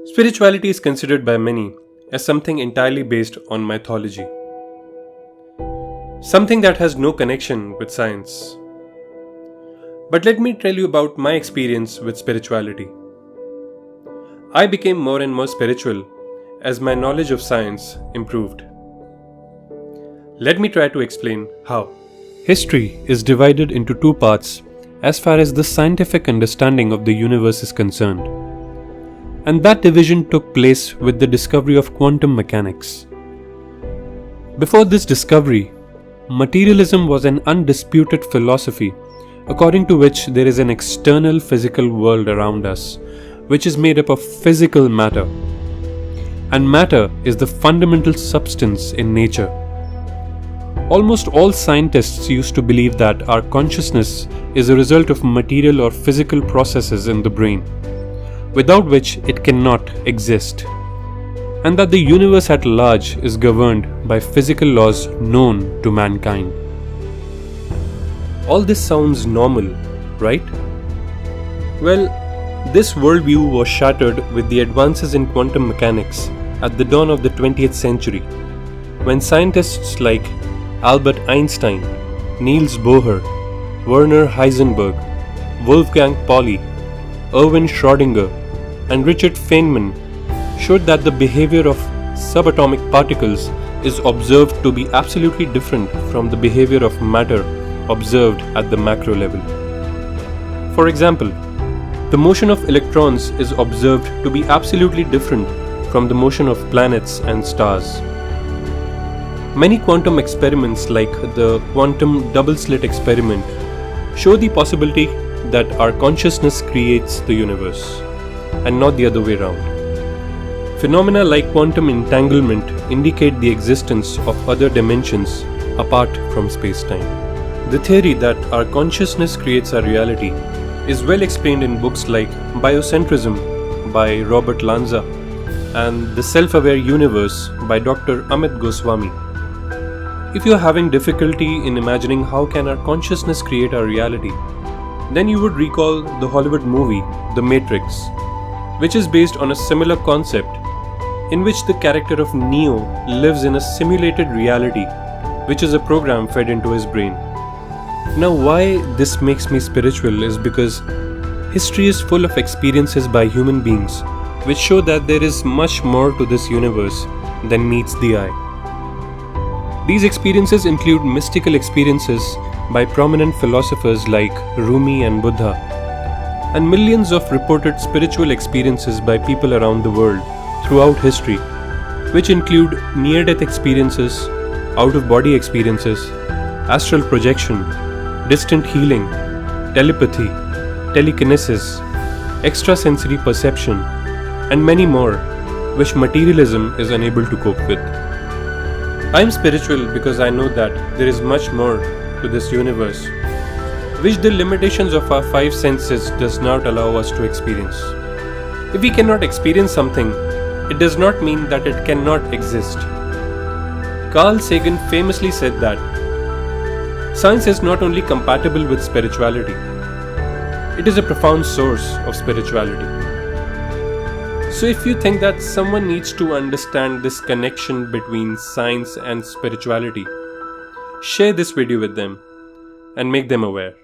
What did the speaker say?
Spirituality is considered by many as something entirely based on mythology, something that has no connection with science. But let me tell you about my experience with spirituality. I became more and more spiritual as my knowledge of science improved. Let me try to explain how. History is divided into two parts as far as the scientific understanding of the universe is concerned. And that division took place with the discovery of quantum mechanics. Before this discovery, materialism was an undisputed philosophy according to which there is an external physical world around us, which is made up of physical matter. And matter is the fundamental substance in nature. Almost all scientists used to believe that our consciousness is a result of material or physical processes in the brain, without which it cannot exist, and that the universe at large is governed by physical laws known to mankind. All this sounds normal, right? Well, this worldview was shattered with the advances in quantum mechanics at the dawn of the 20th century, when scientists like Albert Einstein, Niels Bohr, Werner Heisenberg, Wolfgang Pauli, Erwin Schrödinger, and Richard Feynman showed that the behavior of subatomic particles is observed to be absolutely different from the behavior of matter observed at the macro level. For example, the motion of electrons is observed to be absolutely different from the motion of planets and stars. Many quantum experiments like the quantum double-slit experiment show the possibility that our consciousness creates the universe, and not the other way around. Phenomena like quantum entanglement indicate the existence of other dimensions apart from space-time. The theory that our consciousness creates our reality is well explained in books like Biocentrism by Robert Lanza and The Self-Aware Universe by Dr. Amit Goswami. If you are having difficulty in imagining how can our consciousness create our reality, then you would recall the Hollywood movie The Matrix, which is based on a similar concept in which the character of Neo lives in a simulated reality, which is a program fed into his brain. Now, why this makes me spiritual is because history is full of experiences by human beings which show that there is much more to this universe than meets the eye. These experiences include mystical experiences by prominent philosophers like Rumi and Buddha, and millions of reported spiritual experiences by people around the world throughout history, which include near-death experiences, out-of-body experiences, astral projection, distant healing, telepathy, telekinesis, extrasensory perception, and many more, which materialism is unable to cope with. I am spiritual because I know that there is much more to this universe, which the limitations of our five senses does not allow us to experience. If we cannot experience something, it does not mean that it cannot exist. Carl Sagan famously said that science is not only compatible with spirituality, it is a profound source of spirituality. So if you think that someone needs to understand this connection between science and spirituality, share this video with them and make them aware.